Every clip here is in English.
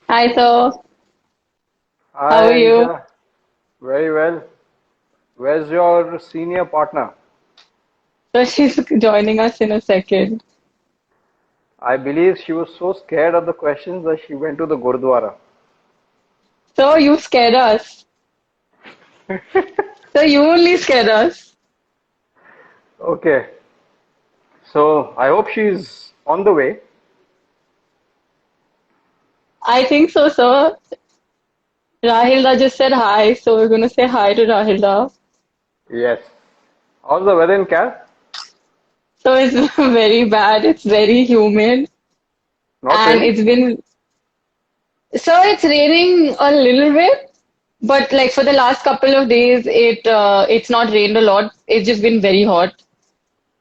Hi, sir. How are Hi, you? Anisha. Very well. Where's your senior partner? So she's joining us in a second. I believe she was so scared of the questions that she went to the Gurdwara. So you scared us. So you only scared us. Okay, so I hope she's on the way. I think so, sir. Rahilda just said hi, so we're gonna say hi to Rahilda. Yes. How's the weather in Cal? So it's very bad. It's very humid, Not and raining? it's been so it's raining a little bit, but like for the last couple of days, it's not rained a lot. It's just been very hot.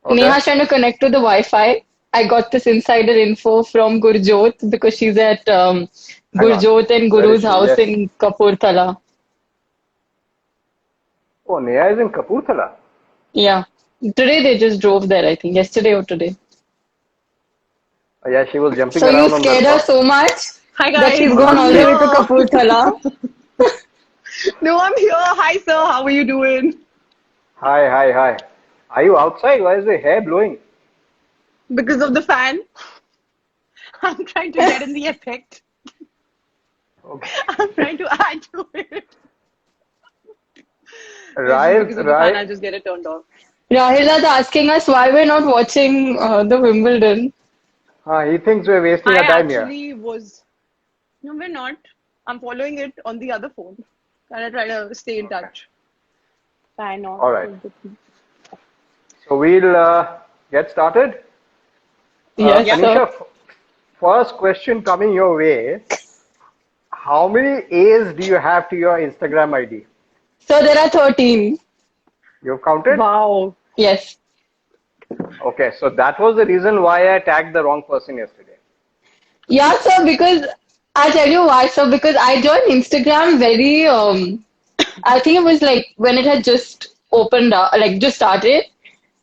Okay. Neha's trying to connect to the Wi-Fi. I got this insider info from Gurjot because she's at Hang on. Gurjot and Where is Guru's she? house Yes. in Kapurthala. Oh, Neha is in Kapurthala. Yeah. Today they just drove there, I think. Yesterday or today. Oh, yeah, she was jumping So you around on the scared her top. so much Hi that guys, she's On the gone I'm all the way seat. to Kapurthala. here. No, I'm here. Hi sir, how are you doing? Hi, hi, hi. Are you outside? Why is the hair blowing? Because of the fan, I'm trying to get in the effect. Okay. I'm trying to add to it. It's just Right, because of the fan, right. I'll just get it turned off. Rahila's asking us why we're not watching the Wimbledon. He thinks we're wasting I our time here. actually was. No, we're not. I'm following it on the other phone. And I try to stay in Okay. touch. Fan off. All right. So we'll get started. Yes, Yeah. sir. Anisha, first question coming your way. How many A's do you have to your Instagram ID? So there are 13. You've counted? Wow. Yes. Okay, so that was the reason why I tagged the wrong person yesterday. Yeah, sir, because I'll tell you why, sir, because I joined Instagram very I think it was like when it had just opened up, like just started.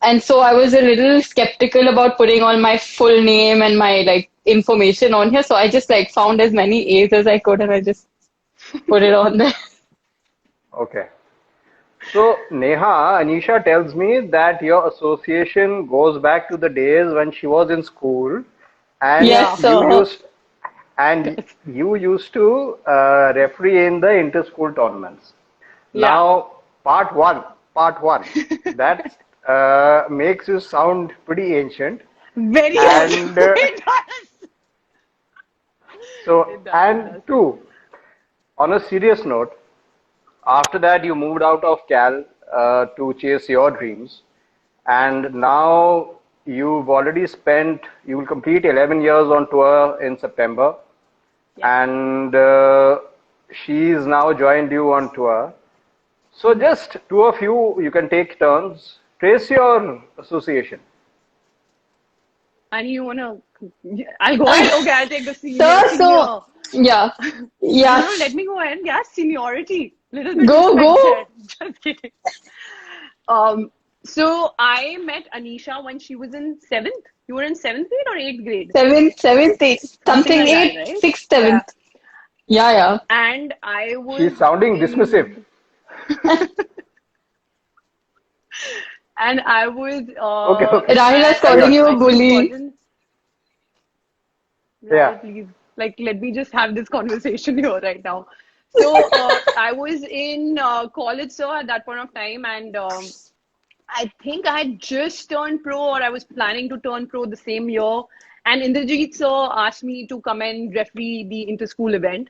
And so I was a little skeptical about putting all my full name and my like information on here. So I just like found as many A's as I could and I just put it on there. Okay. So Neha, Anisha tells me that your association goes back to the days when she was in school and Yes, Yeah. you sir. used and you used to referee in the inter-school tournaments. Yeah. Now, part one, that makes you sound pretty ancient. Very old. And It does. so, It does. It and does. two, on a serious note, after that you moved out of Cal to chase your dreams, and now you will complete 11 years on tour in September, Yeah. and she's now joined you on tour. So just two of you, you can take turns. Trace your association. And you wanna? I'll go ahead. Okay, I'll take the senior. Sir, so Senior. yeah. No, no, let Yes. me go ahead. Yeah, seniority. Little bit Go, respect go. there. Just kidding. So I met Anisha when she was in seventh. You were in seventh grade or eighth grade? Seventh, eighth, Something something like that, eighth, right? sixth, Yeah. seventh. Yeah, yeah. And I She's was sounding dismissive. in, and I was Okay, okay. Rahila's Carry calling on. you a my two bully. cousins. Yeah. Rahul, please, like, let me just have this conversation here right now. So, I was in college, so at that point of time, and I think I had just turned pro, or I was planning to turn pro the same year. And Indrajit sir asked me to come and referee the inter-school event.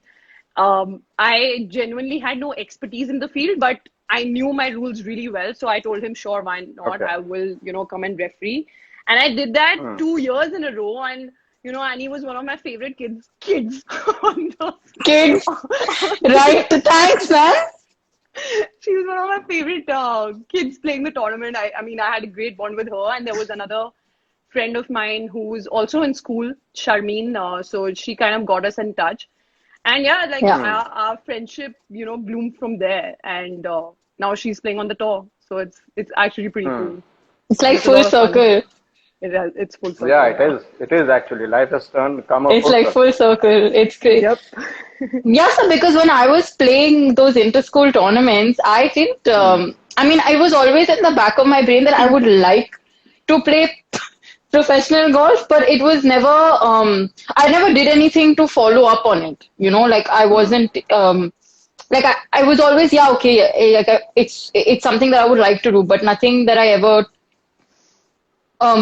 I genuinely had no expertise in the field, but I knew my rules really well. So I told him, sure, why not? Okay. I will, come and referee. And I did that Hmm. 2 years in a row. And, Annie was one of my favorite kids on the, Kids. Right. Thanks, man. she was one of my favorite kids playing the tournament. I mean, I had a great bond with her. And there was another friend of mine who was also in school, Charmeen. So she kind of got us in touch. And yeah, like Yeah. Hmm. our friendship, bloomed from there. And now she's playing on the tour. So it's actually pretty Hmm. cool. It's like It's a full lot of fun. circle. It's full Yeah, circle, it yeah. is. It is actually. Life has come a It's full like circle. full circle. It's great. Yep. Yeah, so because when I was playing those inter-school tournaments, I didn't. Hmm. I mean, I was always in the back of my brain that I would like to play professional golf, but it was never. I never did anything to follow up on it. You know, like I Hmm. wasn't. Like I was always, yeah, okay, like it's something that I would like to do, but nothing that I ever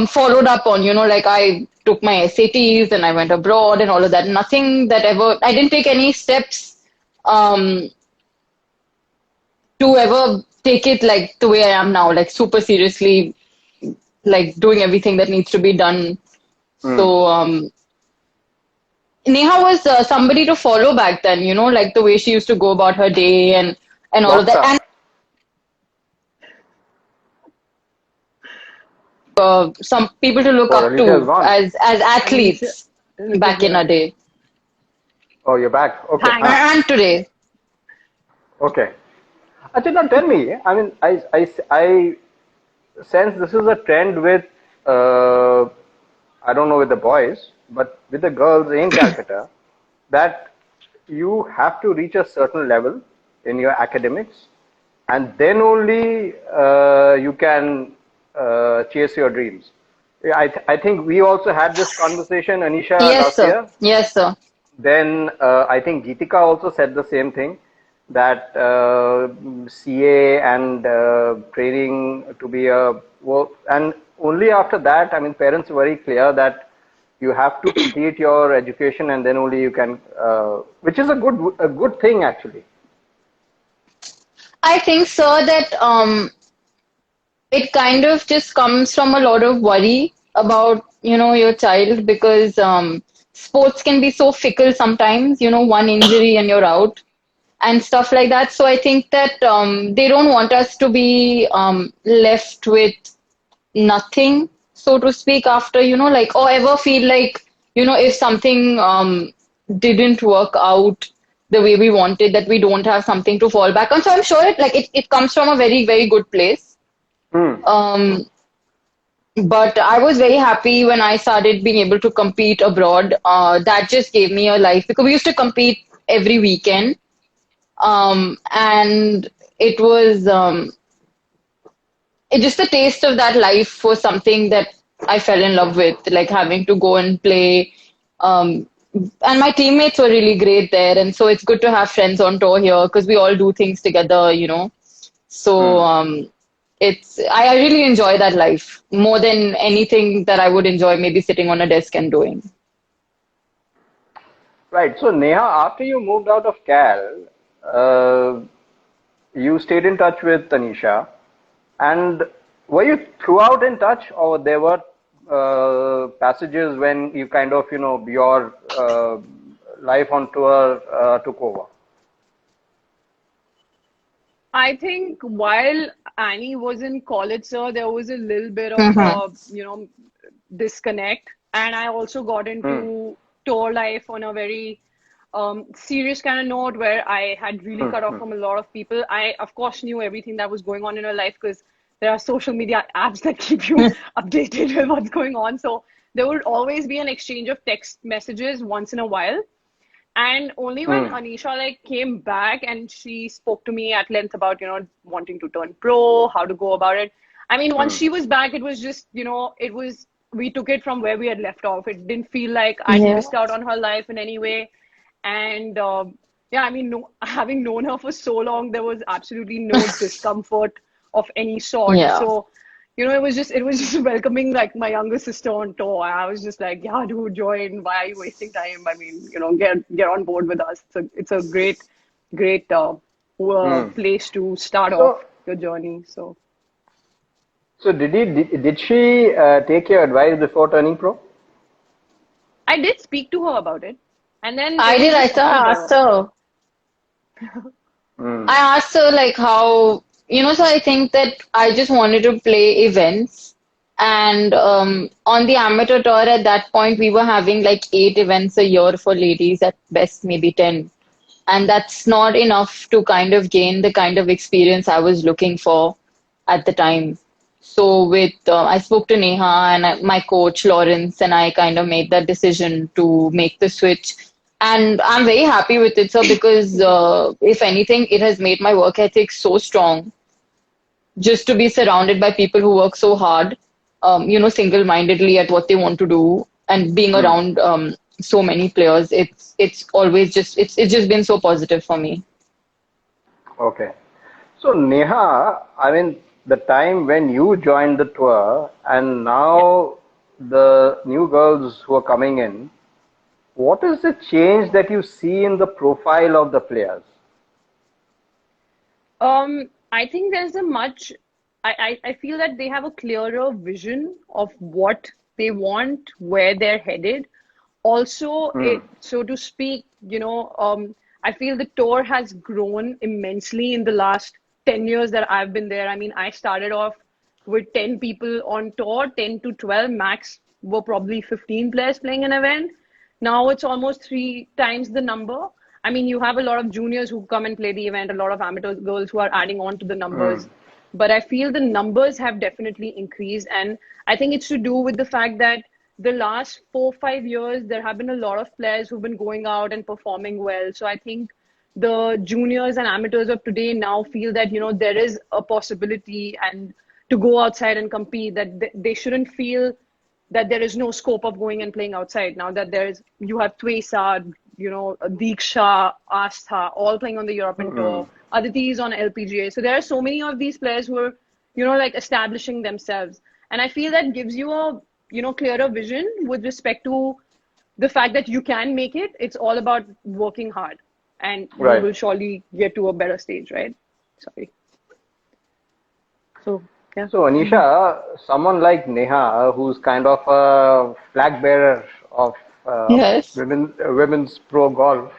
followed up on. You know, like I took my SATs and I went abroad and all of that. Nothing that ever. I didn't take any steps. Um, to ever take it like the way I am now, like super seriously, like doing everything that needs to be done. Hmm. So Neha was somebody to follow back then, you know, like the way she used to go about her day and all of that, and Rockstar. some people to look Oh, up Alicia is to gone. as Anisha, athletes look at back in a here. day Oh, you're back. Okay. Huh. Thanks. and today. Okay. Actually, now tell me. I mean, I sense this is a trend with, uh, I don't know with the boys, but with the girls in Calcutta, that you have to reach a certain level in your academics, and then only you can chase your dreams. Yeah, I think we also had this conversation, Anisha, Yes, last sir. year. Yes, sir. Then I think Geetika also said the same thing that CA and training to be a well, and only after that, I mean, parents are very clear that you have to complete your education and then only you can, which is a good thing actually. I think, sir, that it kind of just comes from a lot of worry about, you know, your child because sports can be so fickle sometimes, you know, one injury and you're out and stuff like that. So I think that they don't want us to be left with nothing, so to speak, after, you know, like, or ever feel like, you know, if something didn't work out the way we wanted, that we don't have something to fall back on. So I'm sure it comes from a very, very good place. Hmm. Um, but I was very happy when I started being able to compete abroad. That just gave me a life because we used to compete every weekend. And it was it just the taste of that life was something that I fell in love with, like having to go and play. Um, and my teammates were really great there, and so it's good to have friends on tour here because we all do things together, you know. So Hmm. I really enjoy that life more than anything that I would enjoy maybe sitting on a desk and doing. Right. So Neha, after you moved out of Cal, uh, you stayed in touch with Tanisha. And were you throughout in touch, or there were passages when you kind of, your life on tour took over? I think while Annie was in college, sir, there was a little bit of Mm-hmm. disconnect. And I also got Hmm. into tour life on a very serious kind of note where I had really Hmm. cut off Hmm. from a lot of people. I, of course, knew everything that was going on in her life because there are social media apps that keep you updated with what's going on. So there would always be an exchange of text messages once in a while. And only when Hmm. Anisha like came back and she spoke to me at length about, wanting to turn pro, how to go about it. I mean, once Hmm. she was back, it was just, we took it from where we had left off. It didn't feel like I'd Yeah. missed out on her life in any way. And yeah, I mean, no, having known her for so long, there was absolutely no discomfort of any sort. Yeah. So, it was just welcoming like my younger sister on tour. I was just like, yeah, dude, join. Why are you wasting time? I mean, get on board with us. It's a great Hmm. place to start off So, your journey. So so did she take your advice before turning pro? I did speak to her about it, and then it I was did. I just saw I asked after. her. Hmm. I asked her like how, you know, so I think that I just wanted to play events. And on the amateur tour at that point, we were having like 8 events a year for ladies, at best maybe 10. And that's not enough to kind of gain the kind of experience I was looking for at the time. So I spoke to Neha and my coach Lawrence, and I kind of made that decision to make the switch. And I'm very happy with it, sir, because if anything, it has made my work ethic so strong just to be surrounded by people who work so hard, single-mindedly at what they want to do, and being Hmm. around so many players. It's always just it's just been so positive for me. Okay. So Neha, I mean, the time when you joined the tour and Yeah. now the new girls who are coming in, what is the change that you see in the profile of the players? I think there's a much, I feel that they have a clearer vision of what they want, where they're headed. Also, Hmm. so to speak, I feel the tour has grown immensely in the last 10 years that I've been there. I mean, I started off with 10 people on tour, 10 to 12 max were probably 15 players playing an event. Now it's almost three times the number. I mean, you have a lot of juniors who come and play the event, a lot of amateur girls who are adding on to the Hmm. numbers. But I feel the numbers have definitely increased. And I think it's to do with the fact that the last 4 5 years, there have been a lot of players who've been going out and performing well. So I think the juniors and amateurs of today now feel that, there is a possibility and to go outside and compete, that they shouldn't feel that there is no scope of going and playing outside now that you have Twesa, Deeksha, Astha, all playing on the European Hmm. tour. Aditi is on LPGA. So there are so many of these players who are, like establishing themselves. And I feel that gives you a, clearer vision with respect to the fact that you can make it. It's all about working hard and you Right. will surely get to a better stage, right? Sorry. So, yeah. So Anisha, someone like Neha, who's kind of a flag bearer of Yes. women's pro golf,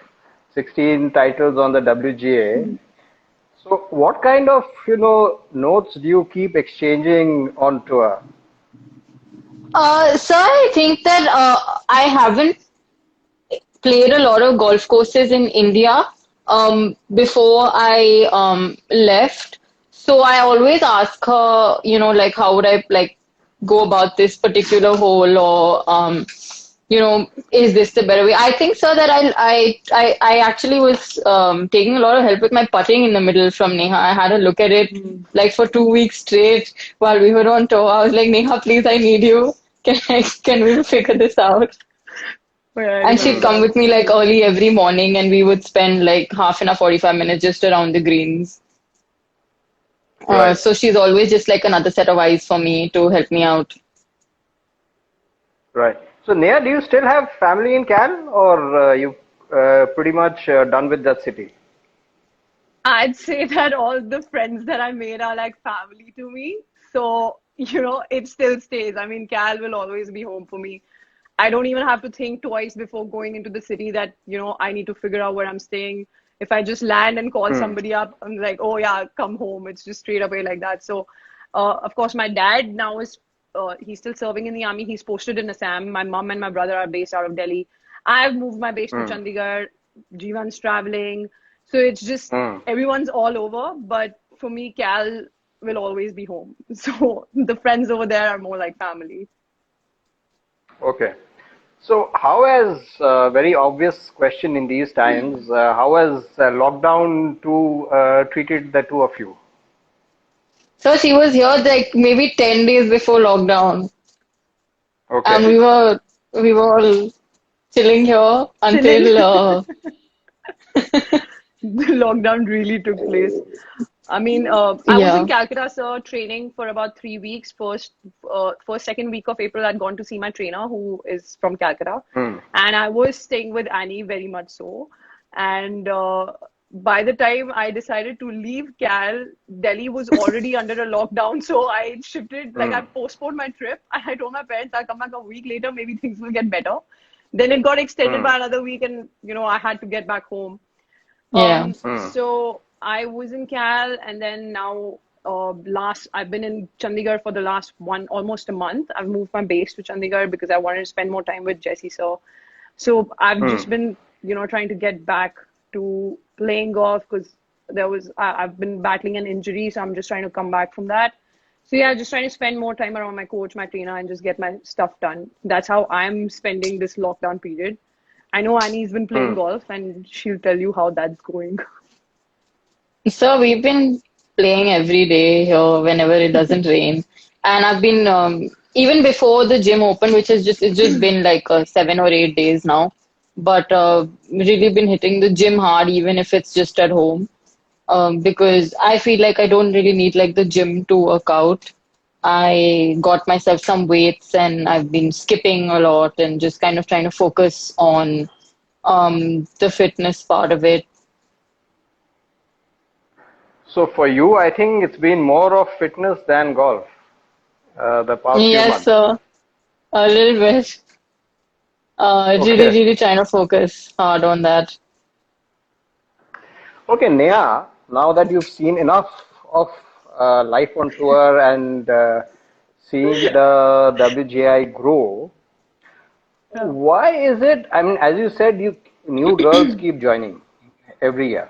16 titles on the WGA. So what kind of, notes do you keep exchanging on tour? So I think that I haven't played a lot of golf courses in India before I left. So I always ask her, like how would I like go about this particular hole, or is this the better way? I think, sir, that I actually was taking a lot of help with my putting in the middle from Neha. I had a look at it Mm. like for 2 weeks straight while we were on tour. I was like, Neha, please, I need you. Can we figure this out? Oh, yeah, I And she'd remember Hmm. come that. with me like early every morning, and we would spend like half an hour, 45 minutes just around the greens. Right, So she's always just like another set of eyes for me to help me out. right. So Neha, do you still have family in Cal, or you pretty much done with that city? I'd say that all the friends that I made are like family to me. So, it still stays. I mean, Cal will always be home for me. I don't even have to think twice before going into the city that, I need to figure out where I'm staying. If I just land and call Hmm. somebody up, I'm like, oh yeah, come home. It's just straight away like that. So, of course, my dad now he's still serving in the army. He's posted in Assam. My mom and my brother are based out of Delhi. I've moved my base to Hmm. Chandigarh. Jivan's traveling. So it's just Hmm. everyone's all over. But for me, Cal will always be home. So the friends over there are more like family. Okay. So, how has very obvious question in these times? How has lockdown treated the two of you? So she was here like maybe 10 days before lockdown, and Okay. we were all chilling here Chilling. until The lockdown really took place. I mean, I was in yeah. Calcutta, sir, training for about 3 weeks. Second week of April, I'd gone to see my trainer, who is from Calcutta, Hmm. and I was staying with Annie very much so. And by the time I decided to leave Cal, Delhi was already under a lockdown, so I shifted, like I Hmm. postponed my trip, and I told my parents I'll come back a week later, maybe things will get better. Then it got extended Hmm. by another week, and I had to get back home. Yeah. Hmm. So I was in Cal, and then now last I've been in Chandigarh for the last almost a month. I've moved my base to Chandigarh because I wanted to spend more time with Jessie. So I've Hmm. just been trying to get back to playing golf because I've been battling an injury, so I'm just trying to come back from that. So yeah, just trying to spend more time around my coach, my trainer, and just get my stuff done. That's how I'm spending this lockdown period. I know Annie's been playing Hmm. golf and she'll tell you how that's going. So we've been playing every day here whenever it doesn't rain, and I've been even before the gym opened, which has just it's just been like 7 or 8 days now. But really been hitting the gym hard, even if it's just at home. Because I feel like I don't really need like the gym to work out. I got myself some weights and I've been skipping a lot and just kind of trying to focus on the fitness part of it. So for you, I think it's been more of fitness than golf the past few Yes, months. sir, a little bit. Really, Okay. really trying to focus hard on that. Okay, Neha, now that you've seen enough of life on tour and seeing the WGI grow, Yeah. why is it? I mean, as you said, you new girls keep joining every year,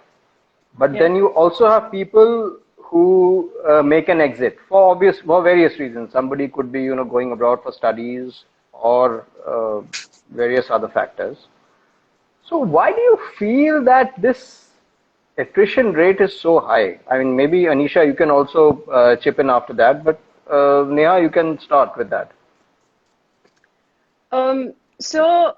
but Yeah. then you also have people who make an exit for various reasons. Somebody could be, going abroad for studies or various other factors. So why do you feel that this attrition rate is so high? I mean, maybe Anisha, you can also chip in after that, but Neha, you can start with that. So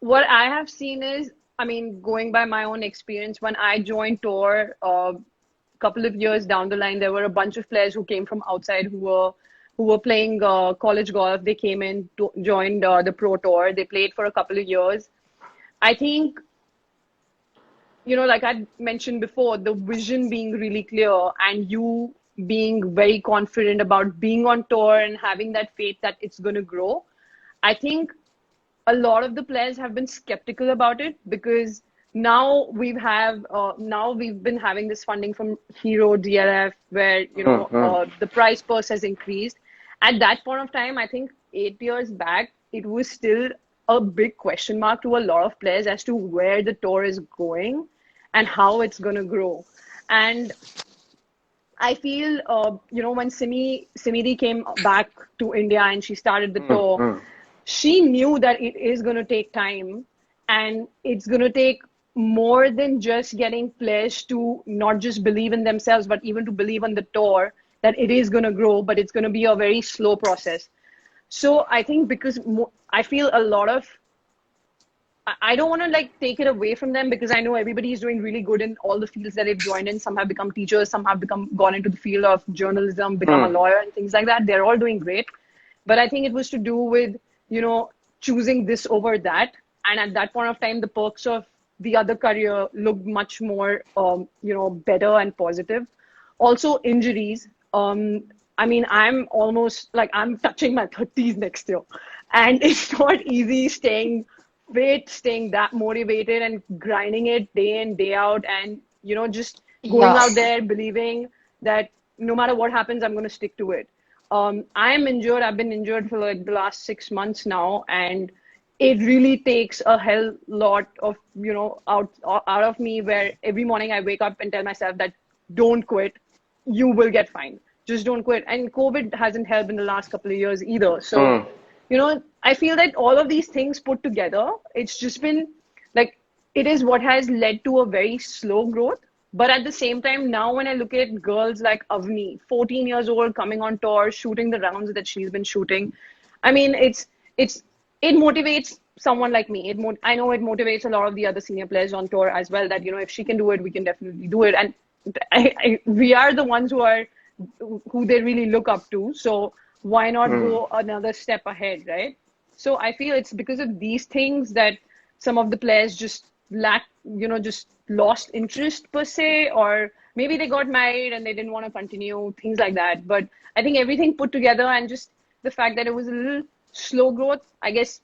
what I have seen is, I mean, going by my own experience, when I joined tour a couple of years down the line, there were a bunch of players who came from outside who were playing college golf. They came in, to, joined the pro tour. They played for a couple of years. I think, like I mentioned before, the vision being really clear and you being very confident about being on tour and having that faith that it's going to grow. I think a lot of the players have been skeptical about it because now we've been having this funding from Hero DLF where Mm-hmm. the prize purse has increased. At that point of time, I think 8 years back, it was still a big question mark to a lot of players as to where the tour is going and how it's going to grow. And I feel, when Simidi came back to India and she started the tour, Mm-hmm. she knew that it is going to take time and it's going to take more than just getting players to not just believe in themselves, but even to believe on the tour that it is going to grow, but it's going to be a very slow process. So I think because I feel a lot of I don't want to like take it away from them because I know everybody is doing really good in all the fields that they've joined in. Some have become teachers, some have become gone into the field of journalism, become a Mm. lawyer and things like that. They're all doing great. But I think it was to do with, choosing this over that. And at that point of time, the perks of the other career looked much more, better and positive. Also, injuries. I mean, I'm almost like I'm touching my 30s next year. And it's not easy staying fit, staying that motivated and grinding it day in, day out, and just going Yeah. out there believing that no matter what happens, I'm going to stick to it. I'm injured. I've been injured for like the last 6 months now, and it really takes a hell lot of out of me. Where every morning I wake up and tell myself that don't quit, you will get fine. Just don't quit. And COVID hasn't helped in the last couple of years either. So, Mm. I feel that all of these things put together, it's just been like it is what has led to a very slow growth. But at the same time, now when I look at girls like Avni, 14 years old, coming on tour, shooting the rounds that she's been shooting, I mean, it's it motivates someone like me. I know it motivates a lot of the other senior players on tour as well. That if she can do it, we can definitely do it. And we are the ones who they really look up to. So why not Mm. go another step ahead, right? So I feel it's because of these things that some of the players just just lost interest per se, or maybe they got married and they didn't want to continue, things like that. But I think everything put together and just the fact that it was a little slow growth, I guess,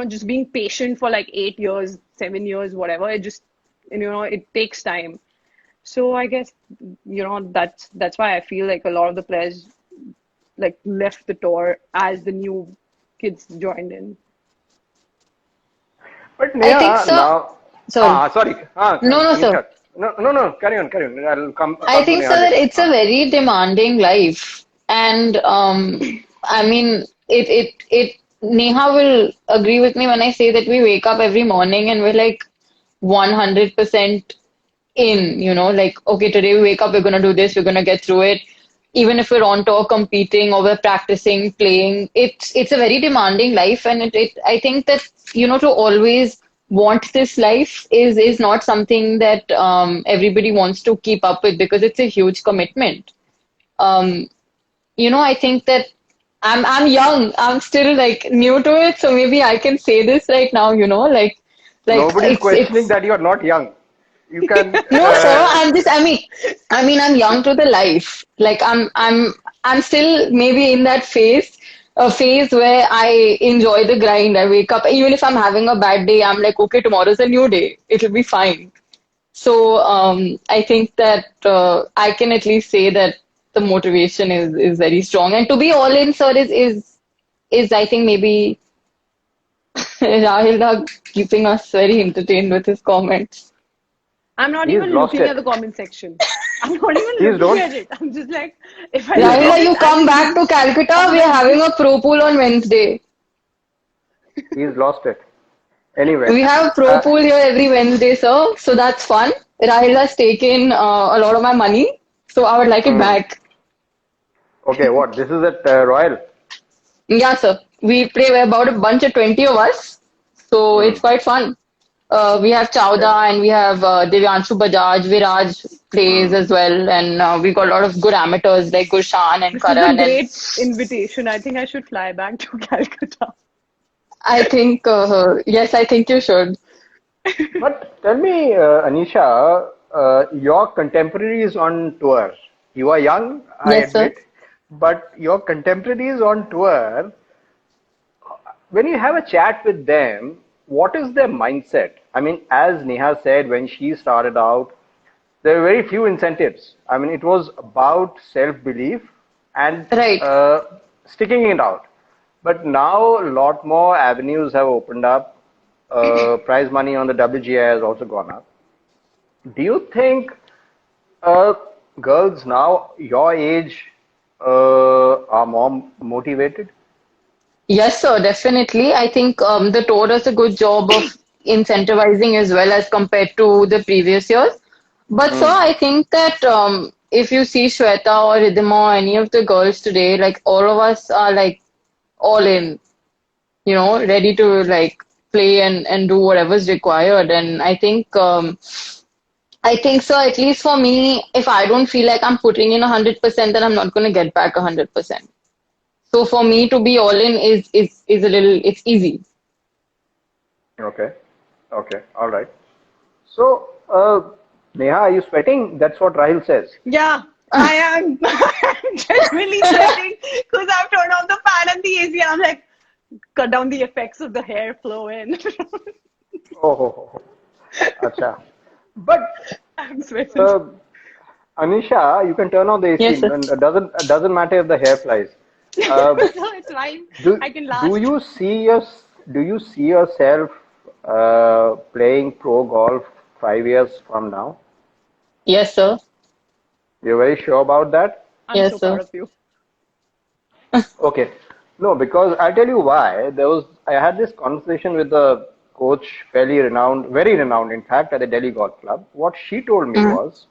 just being patient for like 8 years, 7 years, whatever, it just, it takes time. So I guess, that's why I feel like a lot of the players like left the tour as the new kids joined in. But I think Neha, so. now, Sorry. sorry, No, no, sir. Anisha, no, no, no, carry on, carry on. I'll I come to think so Neha that later. it's a very demanding life. And I mean, it Neha will agree with me when I say that we wake up every morning and we're like 100% in, like, okay, today we wake up, we're going to do this, we're going to get through it. Even if we're on tour competing or we're practicing, playing, it's a very demanding life. And I think that, to always want this life is not something that everybody wants to keep up with because it's a huge commitment. Um, I think that I'm young. I'm still like new to it, so maybe I can say this right now, like Nobody's questioning it's that you are not young. You can. no, sir. I mean, I'm young to the life. Like I'm still maybe in that phase, a phase where I enjoy the grind. I wake up, even if I'm having a bad day, I'm like, okay, tomorrow's a new day. It'll be fine. So I think that I can at least say that the motivation is very strong. And to be all in, sir, is I think maybe Rahil are keeping us very entertained with his comments. I'm not He's even lost looking at it. the comment section. I'm not even Please looking don't. at it. I'm just like, if I He's look at lost. Rahila, it, you I come will back to lose Calcutta. all We my are having money. a pro pool on Wednesday. He's lost it. Anyway, We have a pro uh, pool here every Wednesday, sir. So that's fun. Rahila's taken a lot of my money, so I would like it hmm. back. Okay, what? This is at Royal. Yeah, sir. We play about a bunch of 20 of us, so Hmm. it's quite fun. We have Okay. Chowda and we have Divyanshu Bajaj, Viraj plays Hmm. as well, and we got a lot of good amateurs like Gushan and This is a Karan, and great invitation. I think I should fly back to Calcutta. I think yes, I think you should. But tell me, Anisha, your contemporaries on tour. You are young, I Yes, sir. admit, but your contemporaries on tour, when you have a chat with them, what is their mindset? I mean, as Neha said, when she started out, there were very few incentives. I mean, it was about self-belief and Right. sticking it out. But now a lot more avenues have opened up. Prize money on the WGI has also gone up. Do you think uh, girls now your age are more motivated? Yes, sir, definitely. I think the tour does a good job of incentivizing as well as compared to the previous years. But sir, Hmm. I think that if you see Shweta or Ridhima or any of the girls today, like all of us are like all in, ready to like play and do whatever's required. And I think so, at least for me, if I don't feel like I'm putting in 100%, then I'm not going to get back 100%. So for me to be all in is a little, it's easy. Okay. Okay. All right. So, Neha, are you sweating? That's what Rahil says. Yeah, I am. I'm genuinely sweating because I've turned on the fan and the AC. And I'm like, cut down the effects of the hair flow in. Oh, ho, ho, ho. Acha. But I'm sweating. uh, Anisha, you can turn on the AC, Yes, sir. and it doesn't matter if the hair flies. Uh, So it's fine. do I can do last. you see yourself playing pro golf 5 years from now? Yes, sir. You're very sure about that? I'm Yes, so sir. proud of you. Okay. No, because I'll tell you why. I had this conversation with a coach, fairly renowned, very renowned, in fact, at the Delhi Golf Club. What she told me Mm. was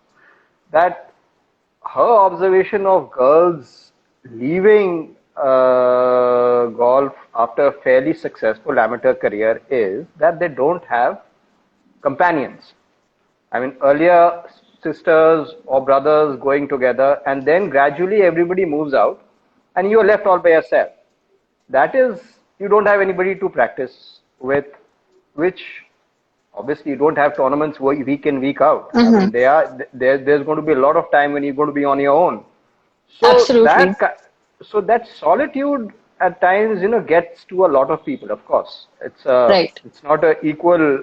that her observation of girls leaving golf after a fairly successful amateur career is that they don't have companions. I mean, earlier sisters or brothers going together, and then gradually everybody moves out, and you're left all by yourself. That is, you don't have anybody to practice with, which obviously you don't have tournaments week in, week out. I Mm-hmm. mean, there's going to be a lot of time when you're going to be on your own. So Absolutely. that solitude at times, gets to a lot of people. Of course, Right. it's not a equal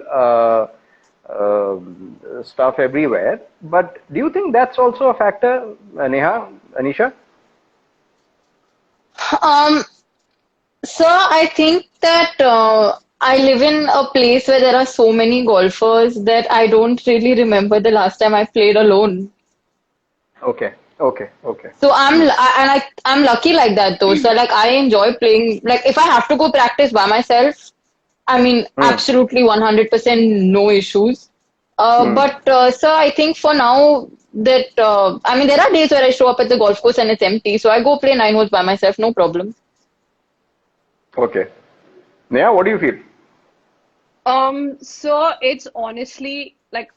stuff everywhere. But do you think that's also a factor, Neha, Anisha? Um, so I think that I live in a place where there are so many golfers that I don't really remember the last time I played alone. Okay. Okay, okay. So I'm lucky like that though. So like I enjoy playing. Like if I have to go practice by myself, I mean Hmm. absolutely 100% no issues. Hmm. But so I think for now that I mean there are days where I show up at the golf course and it's empty, so I go play 9 holes by myself, no problem. Okay. Neha, what do you feel? So it's honestly like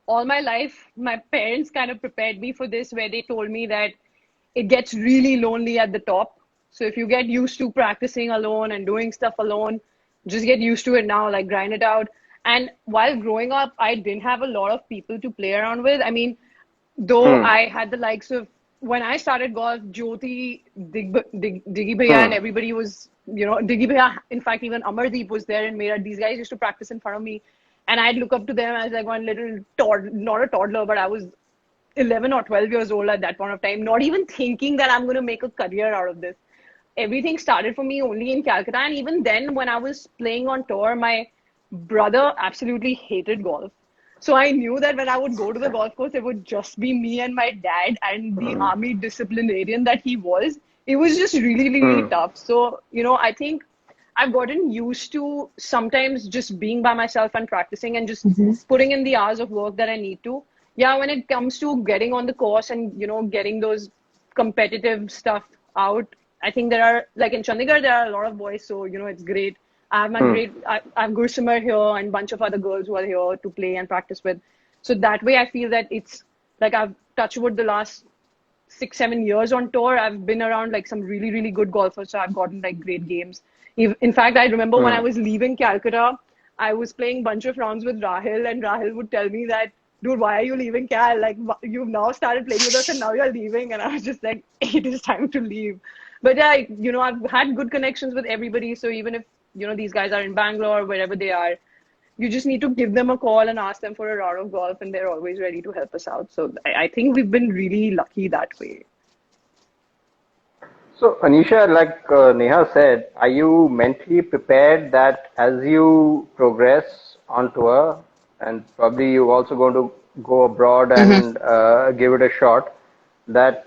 all my life, my parents kind of prepared me for this, where they told me that it gets really lonely at the top. So if you get used to practicing alone and doing stuff alone, just get used to it now, like grind it out. And while growing up, I didn't have a lot of people to play around with. I mean, though Hmm. I had the likes of when I started golf, Jyoti, Diggy Bhaiya, and Hmm. everybody was, Diggy Bhaiya. In fact, even Amardeep was there and Meera. These guys used to practice in front of me, and I'd look up to them as like one little not a toddler, but I was 11 or 12 years old at that point of time, not even thinking that I'm going to make a career out of this. Everything started for me only in Calcutta. And even then, when I was playing on tour, my brother absolutely hated golf. So I knew that when I would go to the golf course, it would just be me and my dad and the Hmm. army disciplinarian that he was. It was just really, really, really Hmm. tough. So, I think I've gotten used to sometimes just being by myself and practicing and just putting in the hours of work that I need to. Yeah, when it comes to getting on the course and, getting those competitive stuff out, I think there are, like in Chandigarh, there are a lot of boys. So, it's great. Hmm. I have Gursimar here and a bunch of other girls who are here to play and practice with. So that way I feel that it's like I've touched wood the last 6, 7 years on tour. I've been around like some really, really good golfers. So I've gotten like great games. In fact, I remember when I Hmm. was leaving Calcutta, I was playing bunch of rounds with Rahil, and Rahil would tell me that, dude, why are you leaving Cal? Like, you've now started playing with us and now you're leaving. And I was just like, it is time to leave. But yeah, I've had good connections with everybody. So even if, these guys are in Bangalore, wherever they are, you just need to give them a call and ask them for a round of golf, and they're always ready to help us out. So I think we've been really lucky that way. So, Anisha, like Neha said, are you mentally prepared that as you progress on tour, and probably you're also going to go abroad Hmm. and give it a shot, that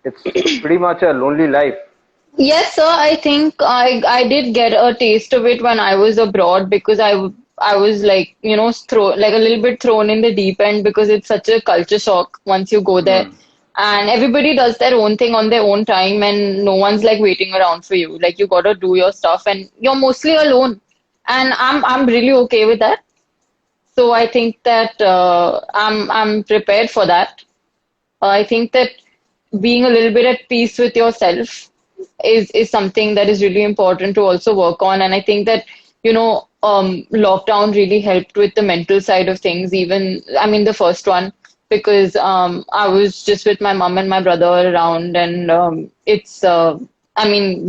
it's pretty much a lonely life? Yes, sir. I think I did get a taste of it when I was abroad because I was like throw like a little bit thrown in the deep end because it's such a culture shock once you go there, Hmm. and everybody does their own thing on their own time and no one's like waiting around for you. Like you gotta do your stuff and you're mostly alone, and I'm really okay with that. So I think that I'm prepared for that. I think that being a little bit at peace with yourself is something that is really important to also work on. And I think that, lockdown really helped with the mental side of things, even, I mean, the first one, because I was just with my mom and my brother around, and I mean,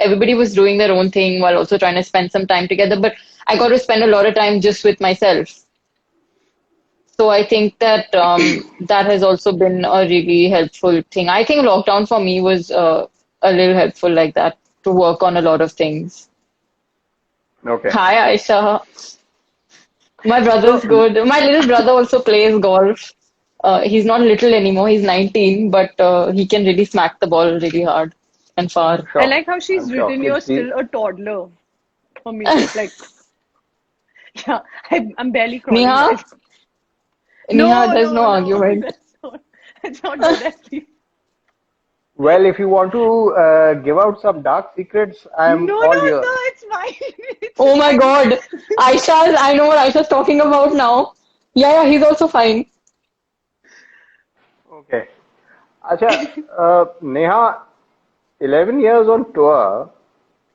everybody was doing their own thing while also trying to spend some time together, but I got to spend a lot of time just with myself. So I think that that has also been a really helpful thing. I think lockdown for me was a little helpful like that to work on a lot of things. Okay. Hi, Aisha. My brother's So, good. My little brother also plays golf. He's not little anymore. He's 19, but he can really smack the ball really hard and far. I sure, like how I'm she's sure. written you're still a toddler for me. Like, yeah, I'm barely crawling, Neha, guys. Neha, No, there's no no, no. argument. Let's not go there, please. Well, if you want to give out some dark secrets, I'm No, all no, no, ears. it's fine. It's Oh my fine. God. I know what Aisha's talking about now. Yeah, yeah, he's also fine. Okay. Acha, Neha, 11 years on tour,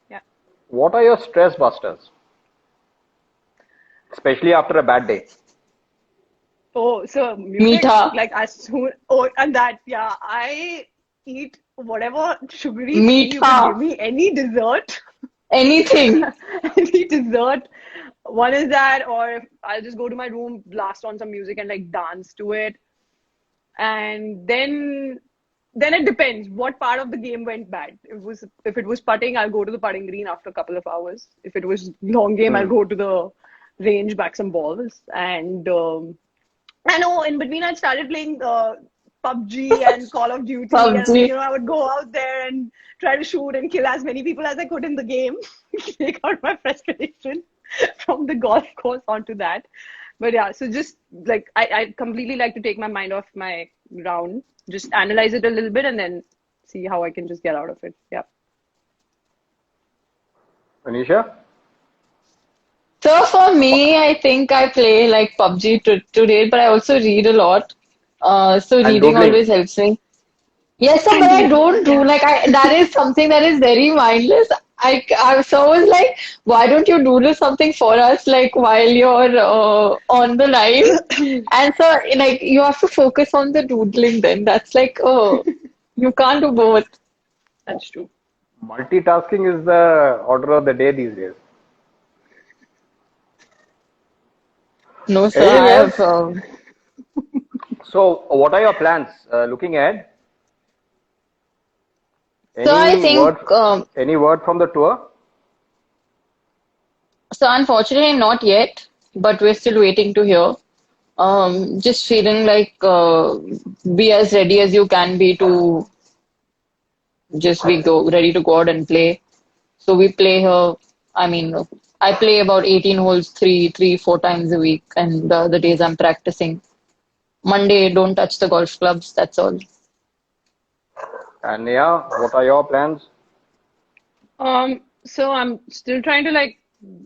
Yeah. what are your stress busters? Especially after a bad day. Oh, so music, Meetha, like as soon, oh, and that, yeah, I eat whatever sugary thing you Meetha, can give me, any dessert, anything. any dessert. One is that, or I'll just go to my room, blast on some music and like dance to it. And then it depends what part of the game went bad. If it was putting, I'll go to the putting green after a couple of hours. If it was long game, I'll Hmm. go to the range, back some balls. And I know in between I started playing PUBG and Call of Duty, and PUBG. I would go out there and try to shoot and kill as many people as I could in the game. Take out my frustration from the golf course onto that. But yeah, so just like I completely like to take my mind off my round, just analyze it a little bit, and then see how I can just get out of it. Yeah. Anisha? So for me, I think I play like PUBG today, but I also read a lot. So And reading doodling. always helps me. Yes, sir, And but I doodling, don't do yeah. like that is something that is very mindless. I so was like, why don't you doodle something for us like while you're on the live? And so like you have to focus on the doodling then. That's like, oh, you can't do both. That's true. Multitasking is the order of the day these days. No, sir, Anything I else? have. So, what are your plans looking ahead? So I Any think word, any word from the tour? so. Unfortunately, not yet, but we're still waiting to hear. Just feeling like be as ready as you can be to just be ready to go out and play. So we play here. I mean, I play about 18 holes, 4 times a week, and the other days I'm practicing. Monday, don't touch the golf clubs. That's all. And yeah, what are your plans? So I'm still trying to like,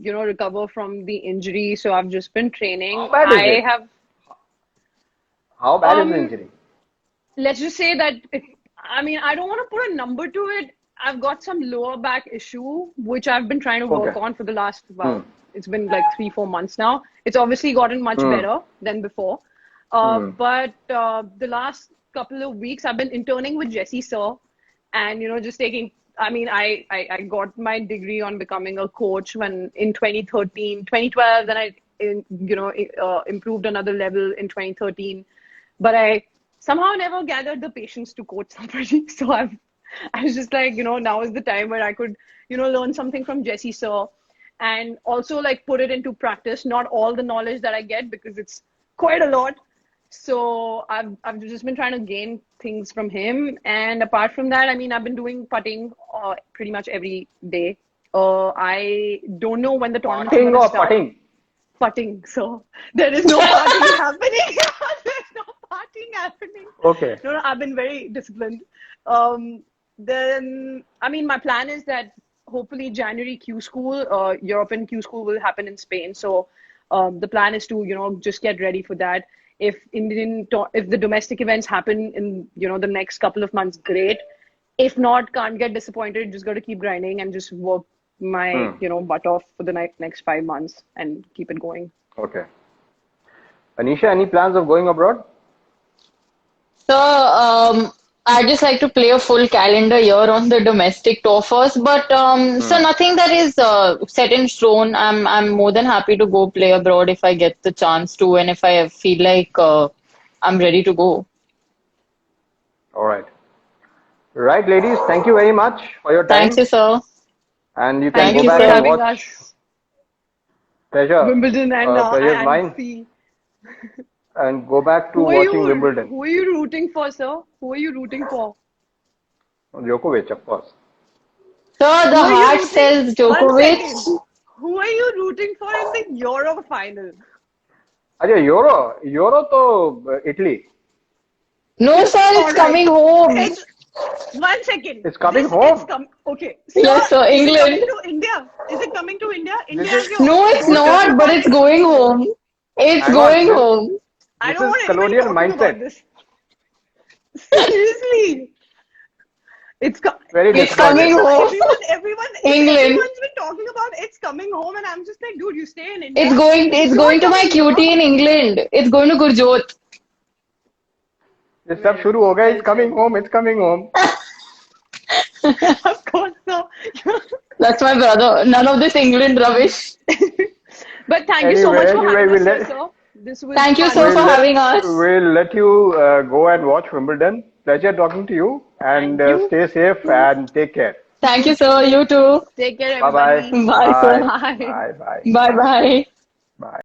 recover from the injury. So I've just been How training. bad is I it? have, How bad is the um, injury? let's just say that I mean, I don't want to put a number to it. I've got some lower back issue, which I've been trying to work Okay. on for the last, Hmm. well, it's been like 3, 4 months now. It's obviously gotten much Hmm. better than before. Hmm. But the last couple of weeks, I've been interning with Jesse Sir and, just taking, I mean, I got my degree on becoming a coach when in 2013, 2012, then improved another level in 2013. But I somehow never gathered the patience to coach somebody. So I was just like, now is the time where I could, learn something from Jesse Sir and also like put it into practice. Not all the knowledge that I get because it's quite a lot. So I've just been trying to gain things from him. And apart from that, I mean, I've been doing putting pretty much every day. I don't know when the tournaments are Parting going to or start. putting? Putting. So there is no partying happening. There's no partying happening. Okay. No, I've been very disciplined. Then, I mean, my plan is that hopefully January Q school, European Q school will happen in Spain. So the plan is to, just get ready for that. If the domestic events happen in, the next couple of months, great. If not, can't get disappointed. Just got to keep grinding and just work my, Hmm. butt off for the next 5 months and keep it going. Okay. Anisha, any plans of going abroad? So, I just like to play a full calendar year on the domestic tour first, but so Hmm. nothing that is set in stone. I'm more than happy to go play abroad if I get the chance to, and if I feel like I'm ready to go. All right. Right, ladies, thank you very much for your Thank time. you, sir. And you can Thank Thank go you, you back for sir. and having watch. us, Pleasure. Wimbledon and Pleasure's mine. see. And go back to Who are watching you Wimbledon. who are you rooting for, sir? Who are you rooting for? Djokovic, of course. So the Who are you heart rooting? says One second. Djokovic. Who are you rooting for in the Euro final? अच्छा euro तो Italy. No, sir, All it's right. coming home. It's 1 second. It's coming It's home. come. Okay, sir. Yes, sir, Is it coming England. to India? Is it coming to India? This India is is your No, it's this is go-to not, but it's market. going home. It's hang on. going home. I This don't is want anybody colonial talking about mindset. this. Seriously. It's co- Very It's disappointed. coming home. England. everyone's been talking about it's coming home, and I'm just like, dude, you stay in India. It's It's going not to my coming here. cutie in England. It's going to Gurjot. ये सब Well, शुरू हो गया. well It's coming said. home. It's coming home. Of course, so. That's my brother. None of this England rubbish. But thank you so much for Anyway, having us here, sir. This was Thank you, sir, fun. for having us. we'll let you go and watch Wimbledon. Pleasure talking to you. And Thank you. stay safe Too. and take care. Thank You you, sir. too. You too. Take care, Bye bye. everybody. Bye, sir. Bye. Bye. Bye. Bye. Bye Bye. bye. Bye.